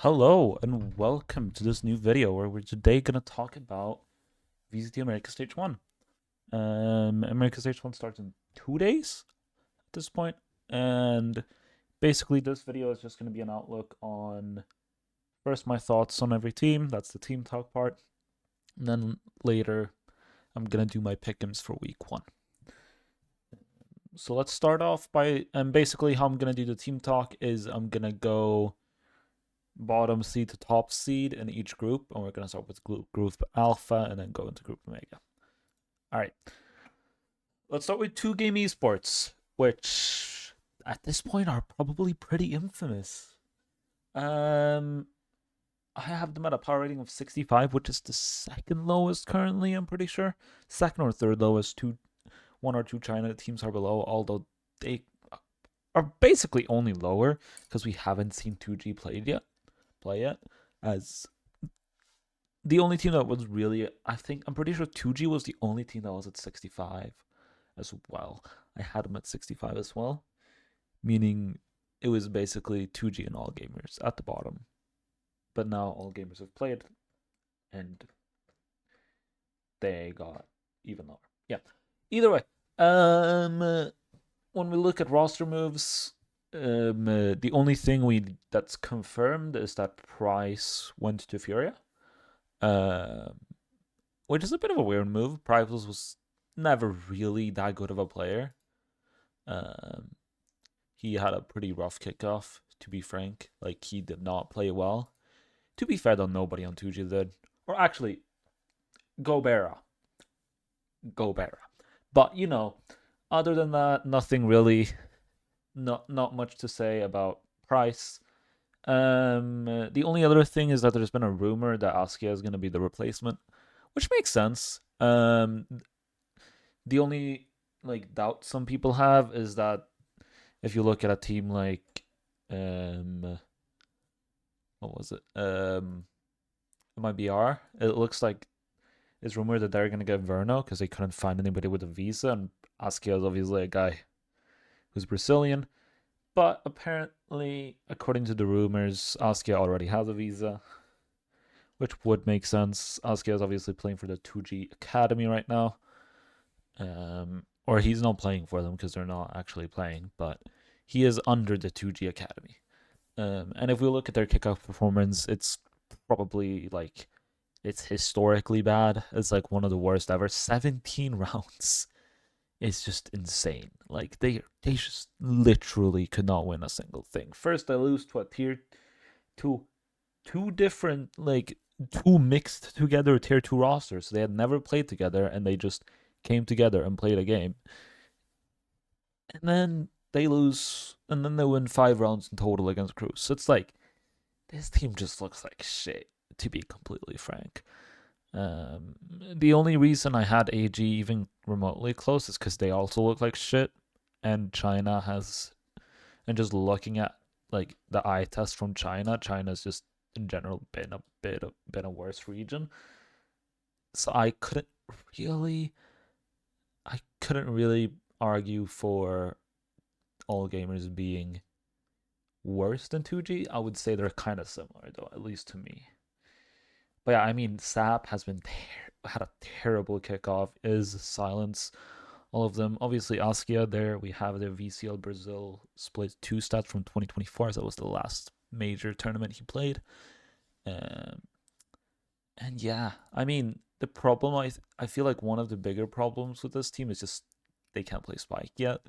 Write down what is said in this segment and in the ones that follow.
Hello and welcome to this new video where we're today gonna talk about VCT America Stage 1. America Stage 1 starts in 2 days at this point, and basically this video is just gonna be an outlook on first my thoughts on every team, that's the team talk part, and then later I'm gonna do my pick'ems for week 1. So let's start off by, and basically how I'm gonna do the team talk is I'm gonna go bottom seed to top seed in each group, and we're going to start with group alpha and then go into group omega. All right, let's start with 2Game Esports, which at this point are probably pretty infamous. I have them at a power rating of 65, which is the second lowest currently, I'm pretty sure. Second or third lowest. One or two China teams are below, although they are basically only lower because we haven't seen 2G play yet, as the only team that was really, I'm pretty sure 2G was the only team that was at 65 as well. I had them at 65 as well, meaning it was basically 2G and all gamers at the bottom. But now all gamers have played and they got even lower. Yeah. Either way, when we look at roster moves, the only thing that's confirmed is that Price went to Furia, which is a bit of a weird move. Price was never really that good of a player. He had a pretty rough kickoff, to be frank. Like, he did not play well. To be fair, though, nobody on 2G did. Or actually, Gobera. But, other than that, nothing really, not much to say about Price. The only other thing is that there's been a rumor that Askia is going to be the replacement, which makes sense. The only doubt some people have is that if you look at a team like what was it? MIBR, it looks like it's rumored that they're gonna get Verno because they couldn't find anybody with a visa, and Askia is obviously a guy who's Brazilian. But apparently, according to the rumors, Askia already has a visa, which would make sense. Askia is obviously playing for the 2G Academy right now. Or he's not playing for them because they're not actually playing, but he is under the 2G Academy. And if we look at their kickoff performance, it's probably it's historically bad. It's like one of the worst ever. 17 rounds is just insane. Like they just literally could not win a single thing. First, they lose to a tier two, two different two mixed together tier 2 rosters. So they had never played together, and they just came together and played a game. And then they lose, and then they win 5 rounds in total against Cruz. So it's like, this team just looks like shit, to be completely frank. The only reason I had AG even remotely close is because they also look like shit, and China has, and just looking at the eye test from China's just in general been a worse region. So really, I couldn't really argue for all gamers being worse than 2G. I would say they're kind of similar, though, at least to me. But yeah, I mean, SAP has had a terrible kickoff. Is Silence, all of them. Obviously, Askia there. We have the VCL Brazil split 2 stats from 2024. So that was the last major tournament he played. And yeah, I mean, the problem, I feel like one of the bigger problems with this team is just they can't play Spike yet.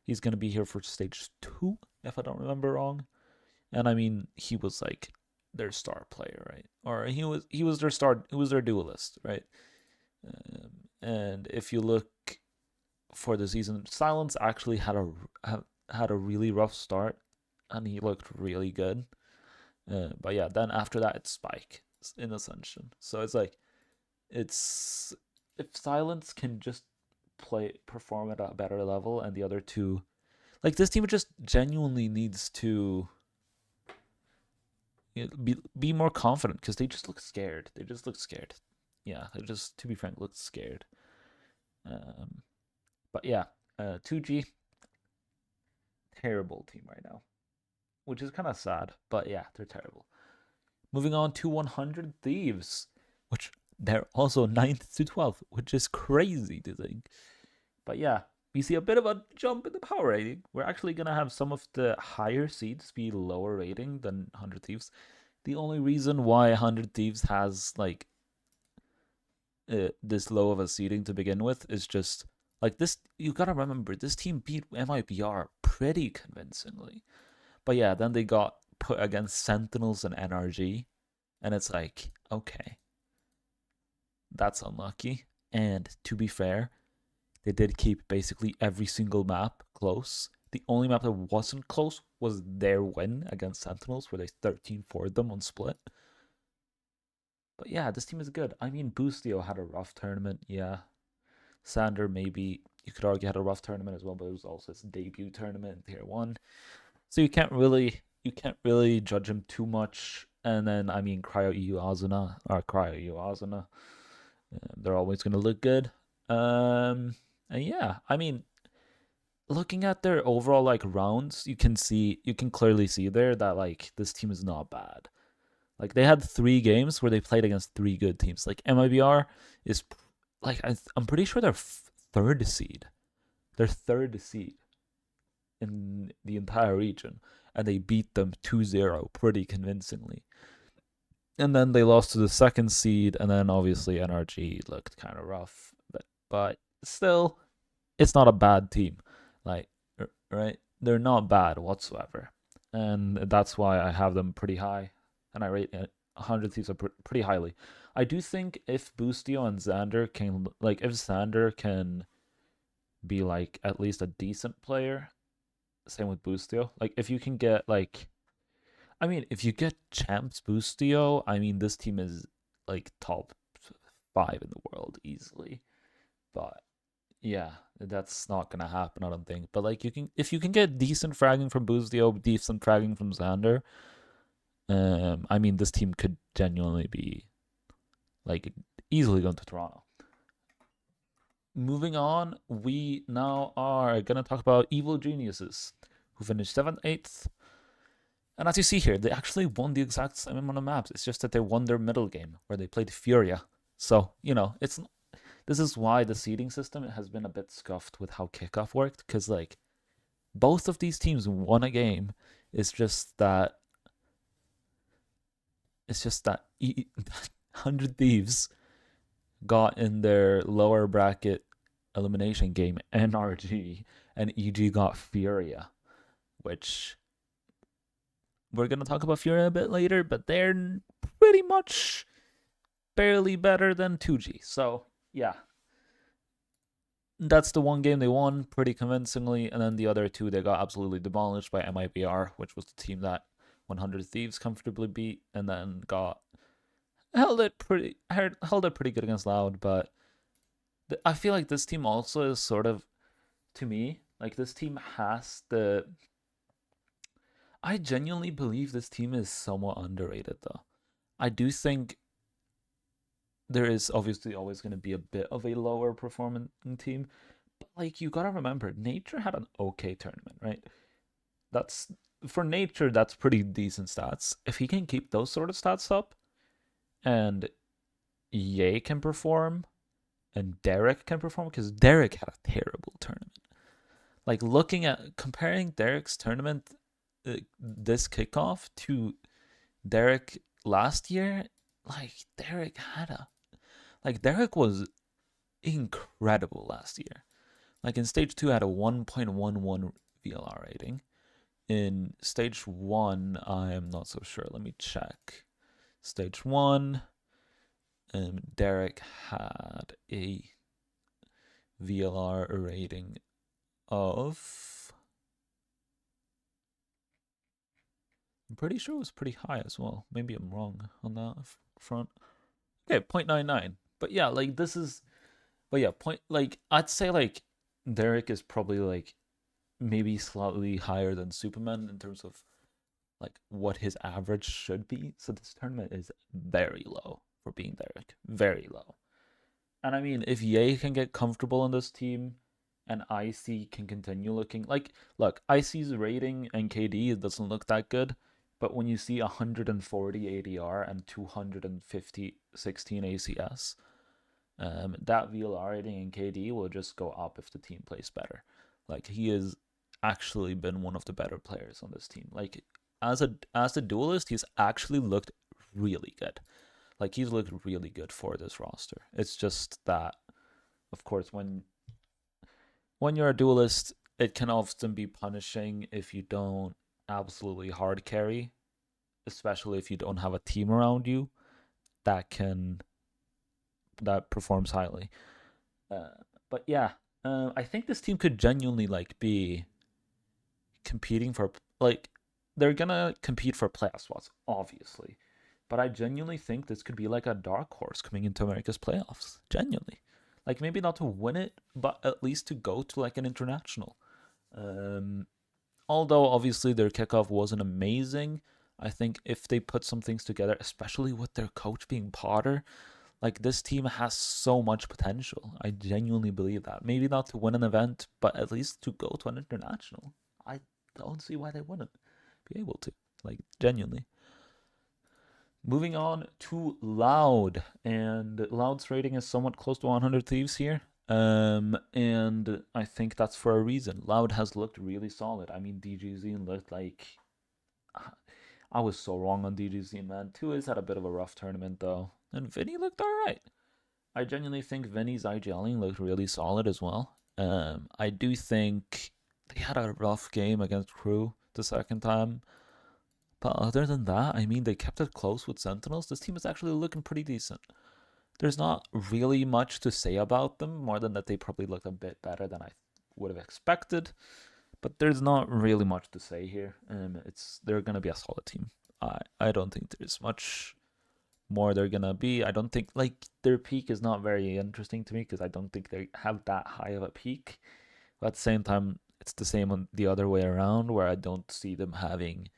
He's going to be here for stage 2, if I don't remember wrong. And I mean, he was like their star player, right? Or he was their duelist, right? And if you look for the season, Silence actually had a really rough start, and he looked really good. But yeah, then after that it's Spike in Ascension. So it's like, it's if Silence can just perform at a better level, and the other two, this team just genuinely needs to be more confident because they just look scared. They just look scared. Yeah, they just, to be frank, look scared. But yeah, 2G, terrible team right now, which is kind of sad. But yeah, they're terrible. Moving on to 100 Thieves, which they're also 9th to 12th, which is crazy to think. But yeah, we see a bit of a jump in the power rating. We're actually going to have some of the higher seeds be lower rating than 100 Thieves. The only reason why 100 Thieves has like this low of a seeding to begin with is just like this. You gotta remember, this team beat MIBR pretty convincingly. But yeah, then they got put against Sentinels and NRG, and it's like, okay, that's unlucky. And to be fair, they did keep basically every single map close. The only map that wasn't close was their win against Sentinels, where they 13-4'd them on split. But yeah, this team is good. I mean, Boostio had a rough tournament, yeah. Sander, maybe you could argue, had a rough tournament as well, but it was also his debut tournament in Tier 1. So you can't really judge him too much. And then I mean Cryo EU Azuna, they're always gonna look good. And yeah, I mean, looking at their overall like rounds, you can clearly see there that like this team is not bad. Like they had 3 games where they played against 3 good teams. Like MIBR is like I'm pretty sure they're third seed. They're third seed in the entire region, and they beat them 2-0 pretty convincingly. And then they lost to the second seed, and then obviously NRG looked kind of rough, but still, it's not a bad team. Like, right? They're not bad whatsoever, and that's why I have them pretty high, and I rate 100 Thieves pretty highly. I do think if Boostio and Xander can, like, if Xander can be like at least a decent player, same with Boostio. Like, if you can get like, I mean, if you get Champs Boostio, I mean, this team is like top 5 in the world easily. But yeah, that's not gonna happen, I don't think. But like, if you can get decent fragging from Boostio, decent fragging from Xander, I mean, this team could genuinely be like easily going to Toronto. Moving on, we now are gonna talk about Evil Geniuses, who finished 7th, 8th. And as you see here, they actually won the exact same amount of maps. It's just that they won their middle game, where they played Furia. So, this is why the seeding system has been a bit scuffed with how kickoff worked, because like both of these teams won a game. It's just that 100 Thieves got in their lower bracket elimination game NRG, and EG got Furia, which we're going to talk about Furia a bit later, but they're pretty much barely better than 2G. So, yeah. That's the one game they won pretty convincingly, and then the other 2 they got absolutely demolished by MIBR, which was the team that 100 Thieves comfortably beat, and then held it pretty good against Loud. But I feel like this team also is sort of, to me, like this team has the. I genuinely believe this team is somewhat underrated, though. I do think there is obviously always going to be a bit of a lower performing team, but like you gotta remember, Nature had an okay tournament, right? That's for Nature, that's pretty decent stats. If he can keep those sort of stats up, and Ye can perform, and Derek can perform, because Derek had a terrible tournament. Like comparing Derek's tournament, this kickoff to Derek last year, like Derek was incredible last year. Like in stage 2 had a 1.11 VLR rating. In stage 1, I am not so sure. Let me check. Stage 1, Derek had a VLR rating of, I'm pretty sure it was pretty high as well. Maybe I'm wrong on that front. Okay, 0.99. But yeah, like I'd say like Derek is probably like maybe slightly higher than Superman in terms of like what his average should be. So this tournament is very low for being Derek, very low. And I mean, if Ye can get comfortable on this team, and IC can continue looking like, look, IC's rating and KD doesn't look that good, But when you see 140 ADR and 250 16 ACS, that VLR rating in KD will just go up if the team plays better. Like, he has actually been one of the better players on this team. Like, as a duelist, he's actually looked really good. Like, he's looked really good for this roster. It's just that, of course, when you're a duelist, it can often be punishing if you don't absolutely hard carry, especially if you don't have a team around you that performs highly. But yeah, I think this team could genuinely like be competing for, like, they're gonna compete for playoff spots, obviously. But I genuinely think this could be like a dark horse coming into America's playoffs. Genuinely. Like, maybe not to win it, but at least to go to like an international. Although obviously their kickoff wasn't amazing, I think if they put some things together, especially with their coach being Potter, like, this team has so much potential. I genuinely believe that. Maybe not to win an event, but at least to go to an international. I don't see why they wouldn't be able to. Like, genuinely. Moving on to Loud, and Loud's rating is somewhat close to 100 Thieves here. And I think that's for a reason. Loud has looked really solid. I mean, DGZ looked like, I was so wrong on DGZ, man. 2A's had a bit of a rough tournament though, and Vinny looked alright. I genuinely think Vinny's IGLing looked really solid as well. I do think they had a rough game against Crew the second time. But other than that, I mean, they kept it close with Sentinels. This team is actually looking pretty decent. There's not really much to say about them, more than that they probably looked a bit better than I would have expected. But there's not really much to say here. They're gonna be a solid team. I don't think there's much more they're gonna be. I don't think, like, their peak is not very interesting to me because I don't think they have that high of a peak. But at the same time, it's the same on the other way around, where I don't see them having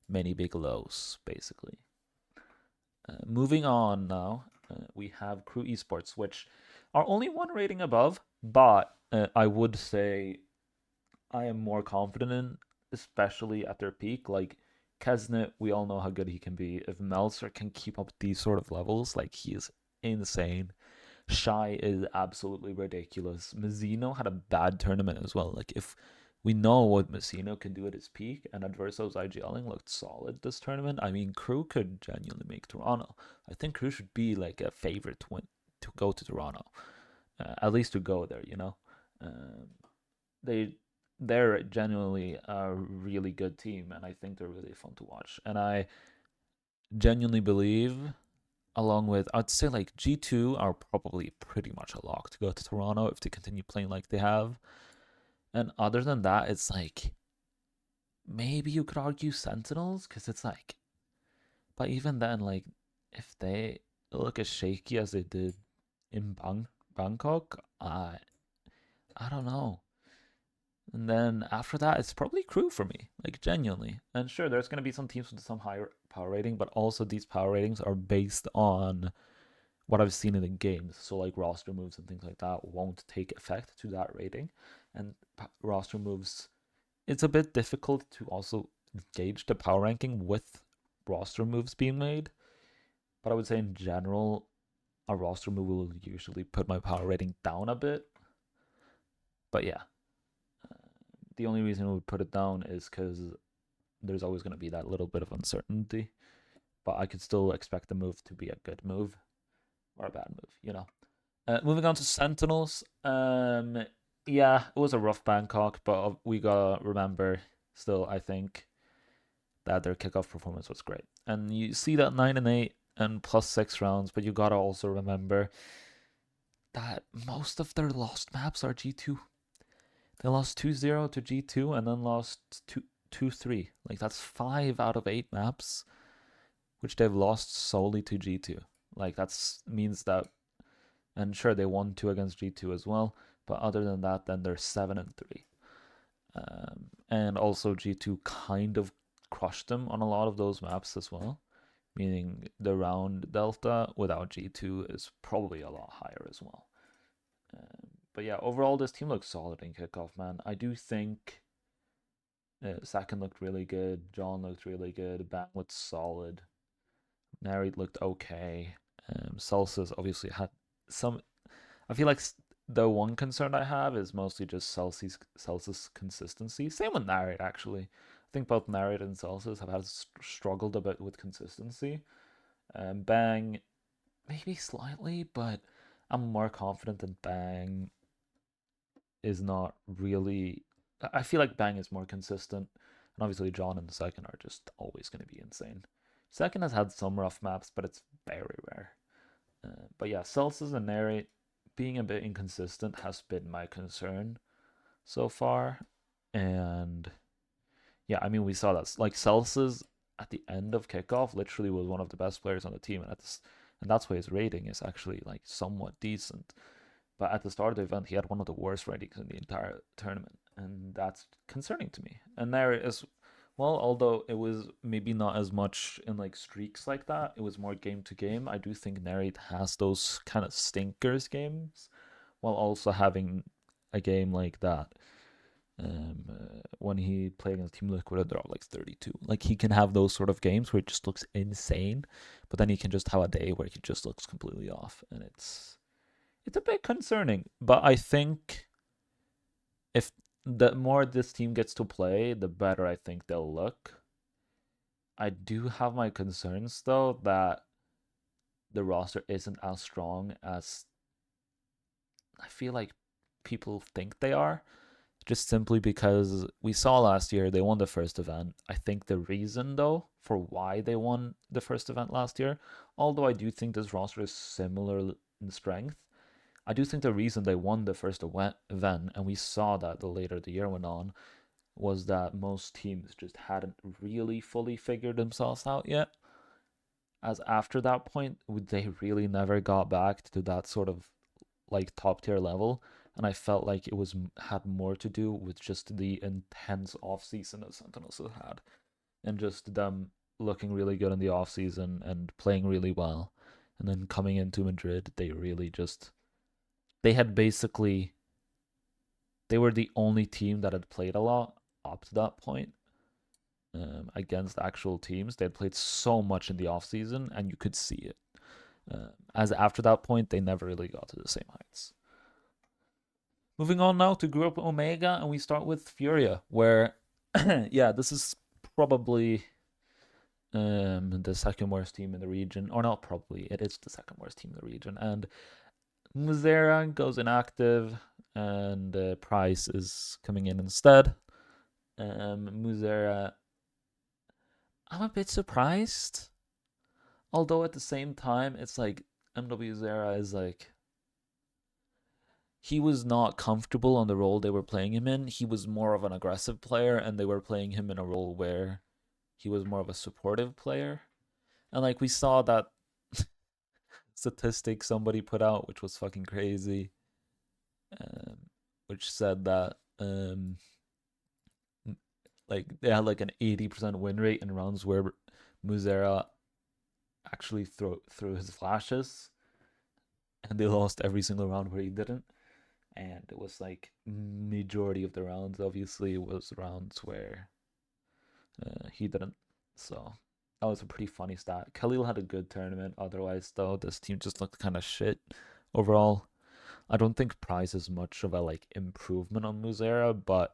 many big lows, basically. Moving on now, we have Crew Esports, which are only one rating above, but I would say I am more confident in, especially at their peak. Like, Kesnet, we all know how good he can be. If Meltzer can keep up these sort of levels, like, he is insane. Shy is absolutely ridiculous. Mazzino had a bad tournament as well. Like, if we know what Mazzino can do at his peak, and Adverso's IGLing looked solid this tournament, I mean, Crew could genuinely make Toronto. I think Crew should be like a favorite to win, to go to Toronto, at least to go there. They they're genuinely a really good team, and I think they're really fun to watch. And I genuinely believe, along with, I'd say, like, G2 are probably pretty much a lock to go to Toronto if they continue playing like they have. And other than that, it's like, maybe you could argue Sentinels, because it's like, but even then, like, if they look as shaky as they did in Bangkok, I don't know. And then after that, it's probably Crew for me, like, genuinely. And sure, there's going to be some teams with some higher power rating, but also these power ratings are based on what I've seen in the games. So, like, roster moves and things like that won't take effect to that rating. And roster moves, it's a bit difficult to also gauge the power ranking with roster moves being made. But I would say in general, a roster move will usually put my power rating down a bit. But yeah, the only reason we would put it down is because there's always going to be that little bit of uncertainty. But I could still expect the move to be a good move or a bad move. Moving on to Sentinels. Yeah, it was a rough Bangkok, but we gotta remember still, I think, that their kickoff performance was great. And you see that 9-8 and +6 rounds, but you gotta also remember that most of their lost maps are G2. They lost 2-0 to G2 and then lost 2-3. Like, that's 5 out of 8 maps which they've lost solely to G2. Like, that means that, and sure, they won 2 against G2 as well, but other than that, then they're 7-3. And also G2 kind of crushed them on a lot of those maps as well, meaning the round delta without G2 is probably a lot higher as well. But yeah, overall, this team looks solid in kickoff, man. I do think Second looked really good. John looked really good. Bang looked solid. Narrate looked okay. Celsius obviously had some. I feel like the one concern I have is mostly just Celsius consistency. Same with Narrate actually. I think both Narrate and Celsius have had struggled a bit with consistency. Bang, maybe slightly, but I'm more confident that Bang is not really. I feel like Bang is more consistent, and obviously John and the second are just always going to be insane. Second has had some rough maps, but it's very rare. But yeah, Celsius and Narrate being a bit inconsistent has been my concern so far. And yeah, I mean, we saw that. Like, Celsius at the end of kickoff literally was one of the best players on the team. And that's why his rating is actually like somewhat decent. But at the start of the event, he had one of the worst ratings in the entire tournament. And that's concerning to me. And there is, well, although it was maybe not as much in like streaks like that, it was more game to game. I do think Narrate has those kind of stinkers games while also having a game like that. When he played against Team Liquid and they're all like 32. Like, he can have those sort of games where it just looks insane, but then he can just have a day where he just looks completely off, and it's a bit concerning. But I think if the more this team gets to play, the better I think they'll look. I do have my concerns though that the roster isn't as strong as I feel like people think they are. Just simply because we saw last year they won the first event. I think the reason though for why they won the first event last year, although I do think this roster is similar in strength, I do think the reason they won the first event, and we saw that the later the year went on, was that most teams just hadn't really fully figured themselves out yet. As after that point, they really never got back to that sort of like top tier level. And I felt like it was had more to do with just the intense off season that Sentinels have had, and just them looking really good in the off season and playing really well, and then coming into Madrid, they really just they had basically they were the only team that had played a lot up to that point against actual teams. They had played so much in the off season, and you could see it. As after that point, they never really got to the same heights. Moving on now to Group Omega, and we start with Furia, where, yeah, this is probably the second worst team in the region, or not probably, it is the second worst team in the region, and Muzera goes inactive, and Price is coming in instead. Muzera, I'm a bit surprised, although at the same time, it's like MW Zera is like he was not comfortable on the role they were playing him in. He was more of an aggressive player, and they were playing him in a role where he was more of a supportive player. And like we saw that statistic somebody put out, which was fucking crazy, um, which said that like they had like an 80% win rate in rounds where Muzera actually threw his flashes, and they lost every single round where he didn't. And it was like majority of the rounds obviously was rounds where he didn't. So that was a pretty funny stat. Khalil had a good tournament. Otherwise, though, this team just looked kind of shit overall. I don't think Price is much of a like improvement on Muzera, but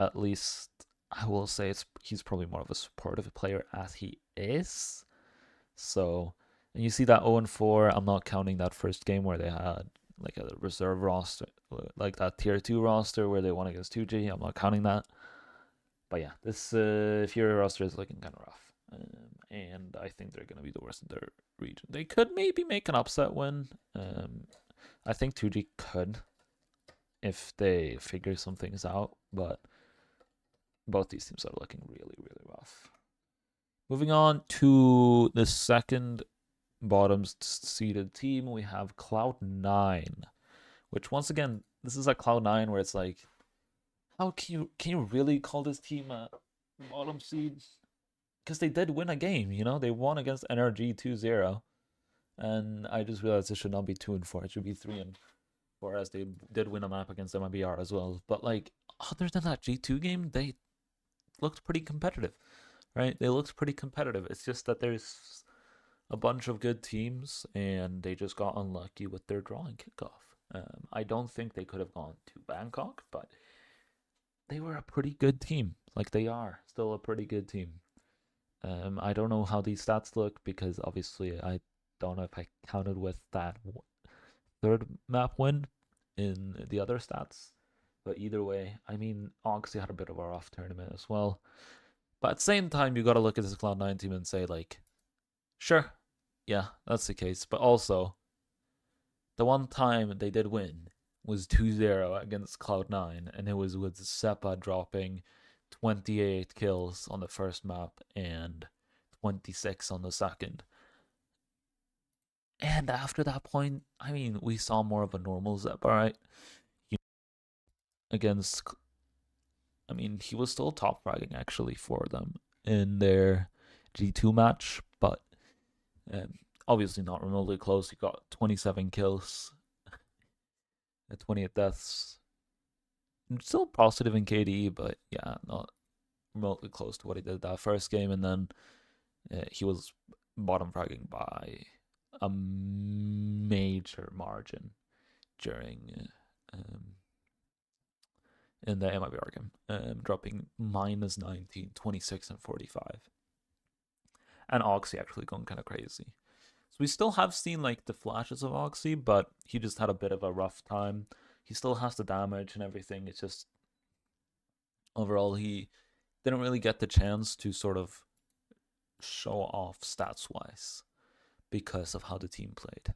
at least I will say he's probably more of a supportive player as he is. So, and you see that 0-4. I'm not counting that first game where they had like a reserve roster, like that tier 2 roster where they won against 2G. I'm not counting that. But yeah, this Fury roster is looking kind of rough. And I think they're going to be the worst in their region. They could maybe make an upset win. I think 2G could if they figure some things out. But both these teams are looking really, really rough. Moving on to the second bottom seeded team, we have Cloud9, which once again, this is a Cloud9 where it's like, how can you really call this team a bottom seed? Because they did win a game, you know, they won against NRG 2-0, and I just realized it should not be 2-4, it should be 3-4, as they did win a map against MIBR as well. But like, other than that G2 game, they looked pretty competitive, right? They looked pretty competitive. It's just that there's a bunch of good teams, and they just got unlucky with their drawing kickoff. I don't think they could have gone to Bangkok, but they were a pretty good team. Like they are still a pretty good team. I don't know how these stats look because obviously I don't know if I counted with that third map win in the other stats. But either way, I mean, Oxy had a bit of a rough tournament as well. But at the same time, you got to look at this Cloud9 team and say, like, sure, yeah, that's the case. But also, the one time they did win was 2-0 against Cloud9, and it was with Seppa dropping 28 kills on the first map and 26 on the second. And after that point, I mean, we saw more of a normal Zep, all right? Against, I mean, he was still top fragging actually for them in their G2 match, but obviously not remotely close. He got 27 kills, 28 deaths. Still positive in KDE, but yeah, not remotely close to what he did that first game. And then he was bottom fragging by a major margin during in the MIBR game, dropping minus 19, 26, and 45. And Oxy actually going kind of crazy. So we still have seen like the flashes of Oxy, but he just had a bit of a rough time. He still has the damage and everything. It's just overall he didn't really get the chance to sort of show off stats wise because of how the team played.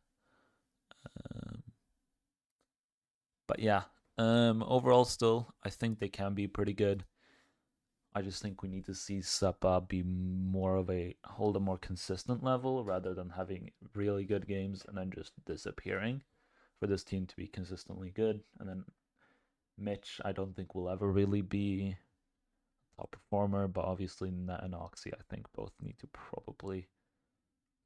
But yeah, overall still I think they can be pretty good. I just think we need to see Seppa be more of hold a more consistent level rather than having really good games and then just disappearing for this team to be consistently good. And then Mitch, I don't think will ever really be a top performer, but obviously Nat and Oxy, I think both need to probably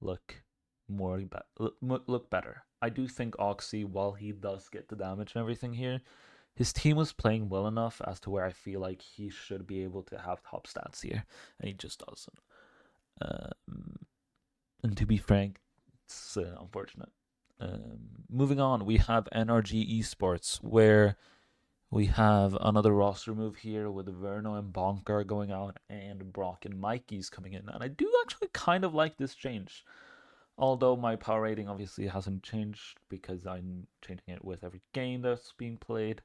look look better. I do think Oxy, while he does get the damage and everything here, his team was playing well enough as to where I feel like he should be able to have top stats here, and he just doesn't. And to be frank, it's unfortunate. Moving on, we have NRG Esports, where we have another roster move here with Verno and Bonker going out and Brock and Mikey's coming in. And I do actually kind of like this change. Although my power rating obviously hasn't changed because I'm changing it with every game that's being played.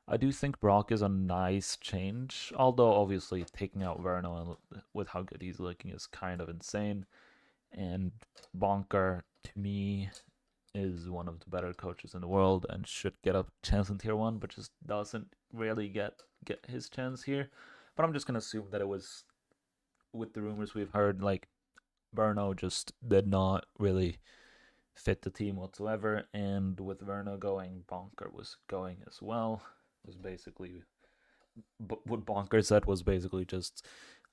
I do think Brock is a nice change, although obviously taking out Verno with how good he's looking is kind of insane. And Bonker, to me, is one of the better coaches in the world and should get a chance in tier 1, but just doesn't really get his chance here. But I'm just going to assume that it was, with the rumors we've heard, like Verno just did not really fit the team whatsoever, and with Verno going, Bonker was going as well. It was basically what Bonker said was basically just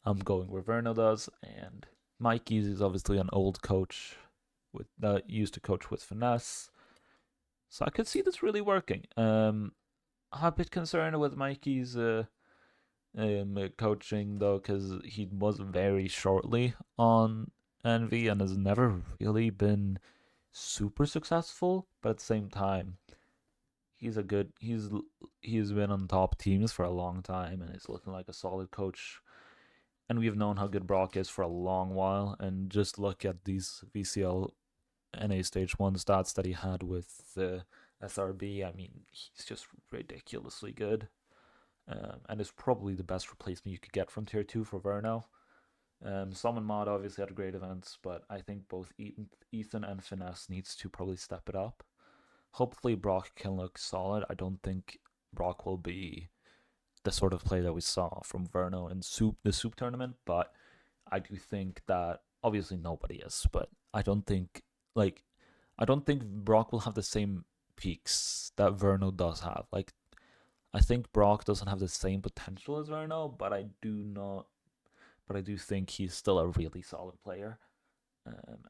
I'm going where Verno does, and Mikey's is obviously an old coach with that used to coach with finesse, so I could see this really working. I'm a bit concerned with Mikey's coaching though, because he was very shortly on Envy and has never really been super successful. But at the same time, he's been on top teams for a long time and is looking like a solid coach. And we've known how good Brock is for a long while. And just look at these VCL NA Stage 1 stats that he had with the SRB. I mean, he's just ridiculously good. And is probably the best replacement you could get from Tier 2 for Verno. Summon Mod obviously had great events, but I think both Ethan and Finesse needs to probably step it up. Hopefully Brock can look solid. I don't think Brock will be the sort of play that we saw from Verno in the Soup tournament, but I do think that obviously nobody is, but I don't think Brock will have the same peaks that Verno does have. Like, I think Brock doesn't have the same potential as Verno, but I do think he's still a really solid player.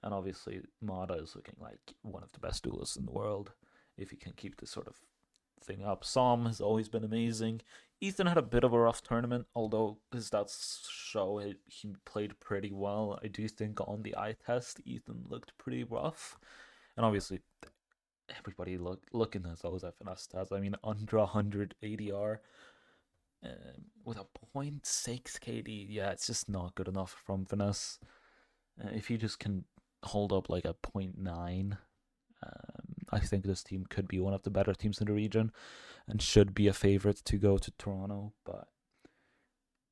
And obviously Mada is looking like one of the best duelists in the world if he can keep this sort of thing up. Som has always been amazing. Ethan had a bit of a rough tournament, although his stats show he played pretty well. I do think on the eye test, Ethan looked pretty rough. And obviously, everybody looking at those FNS stats. I mean, under 100 ADR with a 0.6 KD. Yeah, it's just not good enough from Finesse. If he just can hold up like a 0.9, I think this team could be one of the better teams in the region and should be a favorite to go to Toronto. But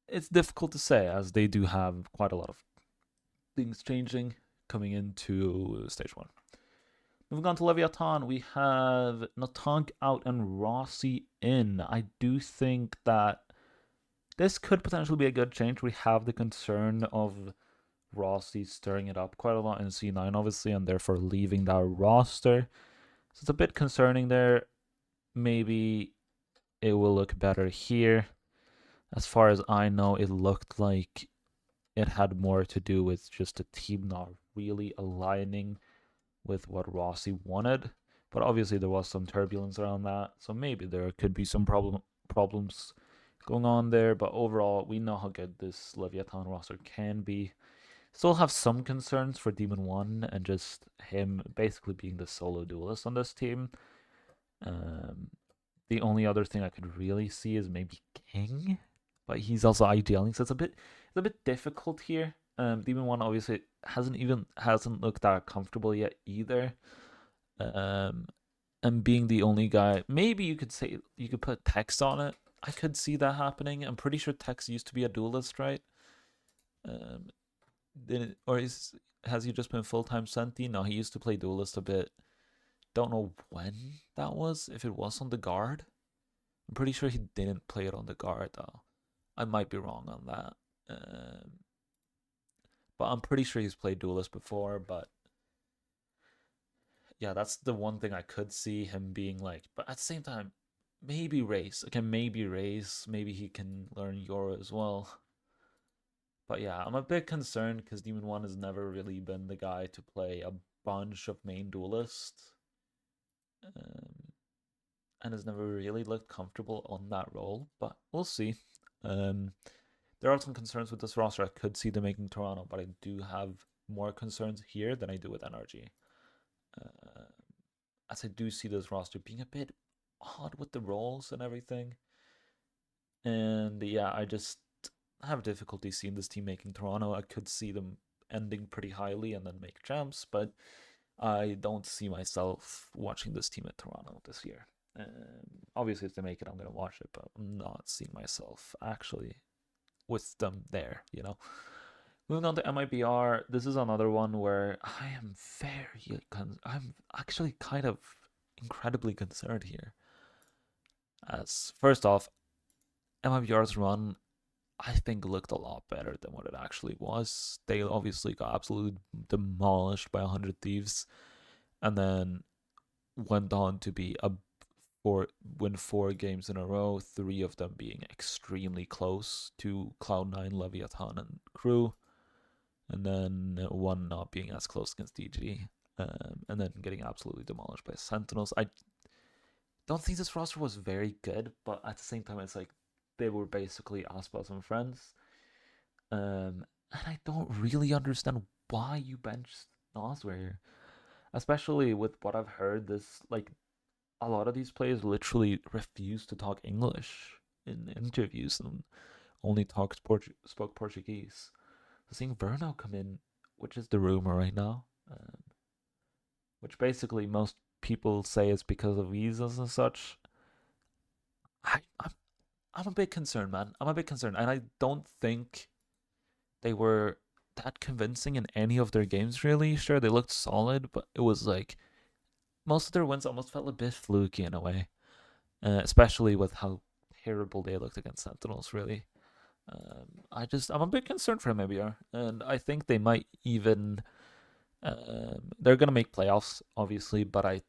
it's difficult to say, as they do have quite a lot of things changing coming into stage 1. Moving on to Leviathan, we have Natank out and Rossi in. I do think that this could potentially be a good change. We have the concern of Rossi stirring it up quite a lot in C9, obviously, and therefore leaving that roster. So it's a bit concerning there. Maybe it will look better here. As far as I know, it looked like it had more to do with just the team not really aligning with what Rossi wanted. But obviously there was some turbulence around that. So maybe there could be some problems going on there. But overall, we know how good this Leviathan roster can be. Still have some concerns for Demon 1 and just him basically being the solo duelist on this team. The only other thing I could really see is maybe King, but he's also IGLing, so it's a bit difficult here. Demon 1 obviously hasn't looked that comfortable yet either. And being the only guy, maybe you could put Tex on it. I could see that happening. I'm pretty sure Tex used to be a duelist, right? Has he just been full-time Senti? No, he used to play duelist a bit. Don't know when that was, if it was on the guard. I'm pretty sure he didn't play it on the guard though. I might be wrong on that. But I'm pretty sure he's played duelist before, but yeah, that's the one thing I could see him being like. But at the same time, maybe race. Okay, maybe race. Maybe he can learn Euro as well. But yeah, I'm a bit concerned because Demon 1 has never really been the guy to play a bunch of main duelists. And has never really looked comfortable on that role, but we'll see. There are some concerns with this roster. I could see them making Toronto, but I do have more concerns here than I do with NRG. As I do see this roster being a bit odd with the roles and everything. And yeah, I just have difficulty seeing this team making Toronto. I could see them ending pretty highly and then make champs, but I don't see myself watching this team at Toronto this year. Obviously, if they make it, I'm going to watch it, but I'm not seeing myself actually with them there, you know. Moving on to MIBR, this is another one where I'm actually kind of incredibly concerned here. As first off, MIBR's run, I think, looked a lot better than what it actually was. They obviously got absolutely demolished by 100 Thieves, and then went on to be win 4 games in a row, 3 of them being extremely close to Cloud9, Leviathan, and Crew, and then 1 not being as close against DG, and then getting absolutely demolished by Sentinels. I don't think this roster was very good, but at the same time, it's like they were basically Aspas and friends. And I don't really understand why you benched Nosware here, especially with what I've heard. A lot of these players literally refuse to talk English in interviews and only spoke Portuguese. So seeing Verno come in, which is the rumor right now, which basically most people say is because of visas and such. I'm a bit concerned, man. I'm a bit concerned, and I don't think they were that convincing in any of their games. Really, sure they looked solid, but it was like most of their wins almost felt a bit fluky in a way, especially with how terrible they looked against Sentinels. Really, I'm a bit concerned for MABR, and I think they might even they're gonna make playoffs, obviously, but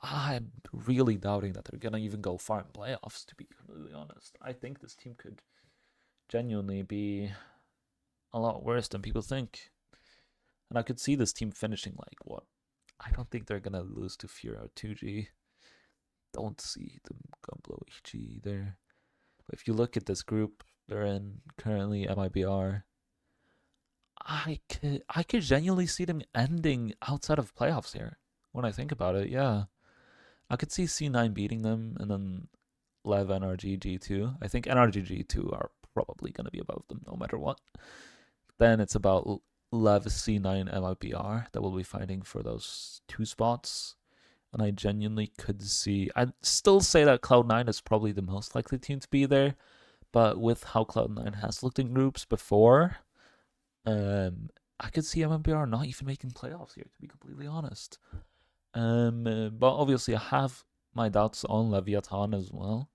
I'm really doubting that they're gonna even go far in playoffs. To be completely honest, I think this team could genuinely be a lot worse than people think, and I could see this team finishing like what? I don't think they're gonna lose to Furo 2G. don't see them gonna blow HG there. But if you look at this group they're in currently, MIBR, I could genuinely see them ending outside of playoffs here. When I think about it, yeah, I could see C9 beating them, and then Lev NRG G2. I think NRG G2 are probably gonna be above them no matter what. Then it's about Lev C9 MIBR that will be fighting for those two spots. And I genuinely could see. I'd still say that Cloud9 is probably the most likely team to be there, but with how Cloud9 has looked in groups before, I could see MMBR not even making playoffs here, to be completely honest. But obviously, I have my doubts on Leviathan as well.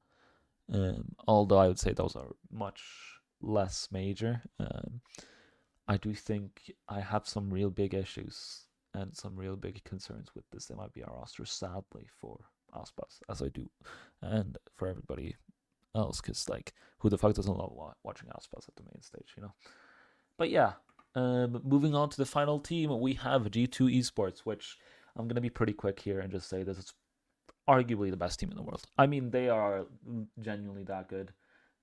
Although I would say those are much less major. I do think I have some real big issues and some real big concerns with this MIBR roster, sadly, for Aspas, as I do, and for everybody else, because, like, who the fuck doesn't love watching Aspas at the main stage, you know? But yeah, moving on to the final team, we have G2 Esports, which I'm going to be pretty quick here and just say this is arguably the best team in the world. I mean, they are genuinely that good,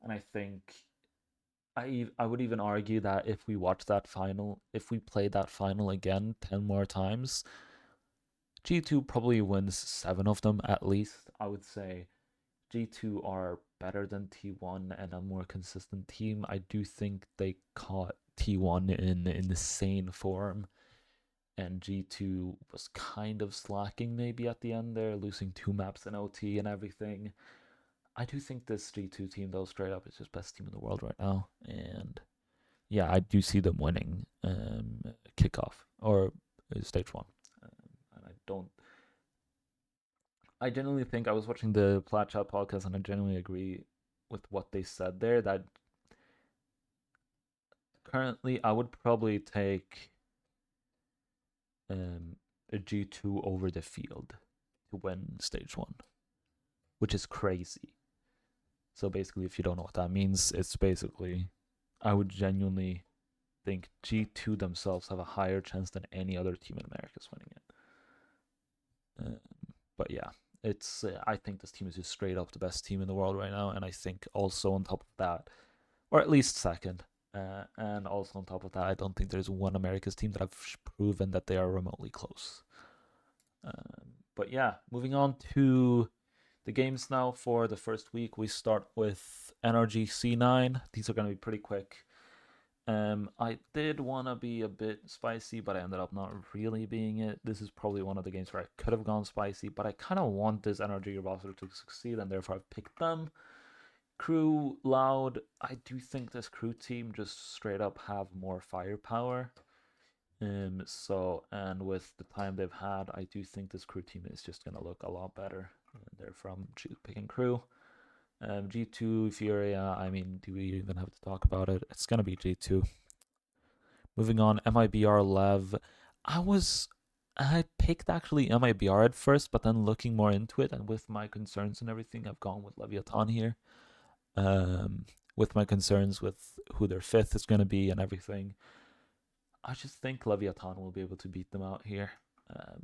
and I think I would even argue that if we watch that final, if we play that final again 10 more times, G2 probably wins 7 of them at least. I would say G2 are better than T1 and a more consistent team. I do think they caught T1 in insane form, and G2 was kind of slacking maybe at the end there, losing 2 maps in OT and everything. I do think this G2 team, though, straight up is just best team in the world right now, and yeah, I do see them winning kickoff or stage 1. And I genuinely think I was watching the Plat Chat podcast, and I genuinely agree with what they said there. That currently, I would probably take a G2 over the field to win stage 1, which is crazy. So basically, if you don't know what that means, it's basically I would genuinely think G2 themselves have a higher chance than any other team in America is winning it. But yeah, it's I think this team is just straight up the best team in the world right now, and I think also on top of that, or at least second, and also on top of that, I don't think there's one America's team that have proven that they are remotely close. But yeah, moving on to the games now for the first week. We start with NRG C9. These are going to be pretty quick. I did want to be a bit spicy, but I ended up not really being it. This is probably one of the games where I could have gone spicy, but I kind of want this NRG roster to succeed, and therefore I've picked them. Crew, Loud, I do think this Crew team just straight up have more firepower. And with the time they've had, I do think this Crew team is just gonna look a lot better. They're from picking Crew. G2 Furia, I mean, do we even have to talk about it? It's gonna be G2. Moving on, MIBR Lev. I picked actually MIBR at first, but then looking more into it and with my concerns and everything, I've gone with Leviathan here. With my concerns with who their fifth is going to be and everything, I just think Leviathan will be able to beat them out here.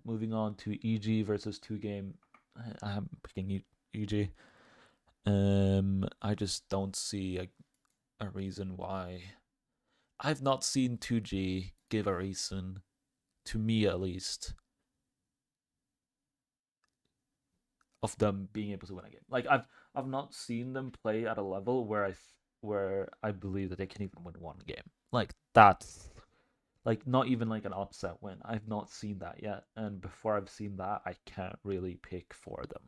Moving on to EG versus 2Game, I'm picking EG. I just don't see a reason why. I've not seen 2G give a reason, to me at least, of them being able to win a game. Like I've not seen them play at a level where I believe that they can even win one game. Like that's like not even like an upset win. I've not seen that yet, and before I've seen that, I can't really pick for them.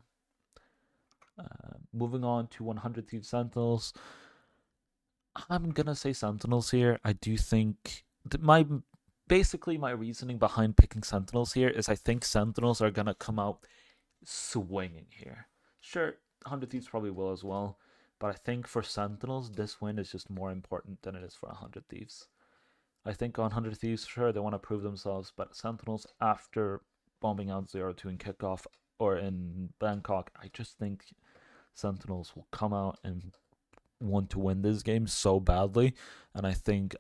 Moving on to 100 Thieves Sentinels. I'm gonna say Sentinels here. I do think my reasoning behind picking Sentinels here is I think Sentinels are gonna come out swinging here. Sure, 100 Thieves probably will as well, but I think for Sentinels, this win is just more important than it is for 100 Thieves. I think on 100 Thieves, sure, they want to prove themselves, but Sentinels, after bombing out 0-2 in kickoff or in Bangkok, I just think Sentinels will come out and want to win this game so badly, and I think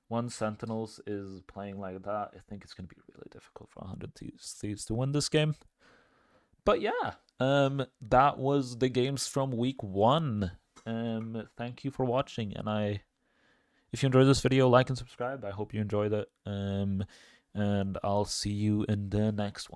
once Sentinels is playing like that, I think it's going to be really difficult for 100 Thieves to win this game. But yeah, that was the games from week 1. Thank you for watching, and if you enjoyed this video, like and subscribe. I hope you enjoyed it. And I'll see you in the next one.